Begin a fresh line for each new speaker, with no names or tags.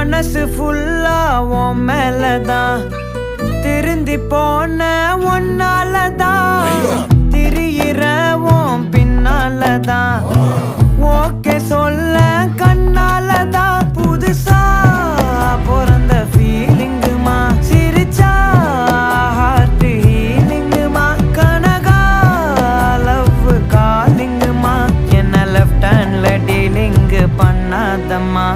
மனசு ஃபுல்லா உன் மேலதான் திருந்தி போன ஒன்னாலதான் திரியிற உன் பின்னாலதான் ஓகே சொல்ல கண்ணாலதான் புதுசா பிறந்த ஃபீலிங்குமா சிரிச்சா ஹார்ட் ஹீலிங்குமா கனகா லவ் காலிங்குமா என்ன லெஃப்ட் ஹேண்ட்ல டீலிங் பண்ணாதம்மா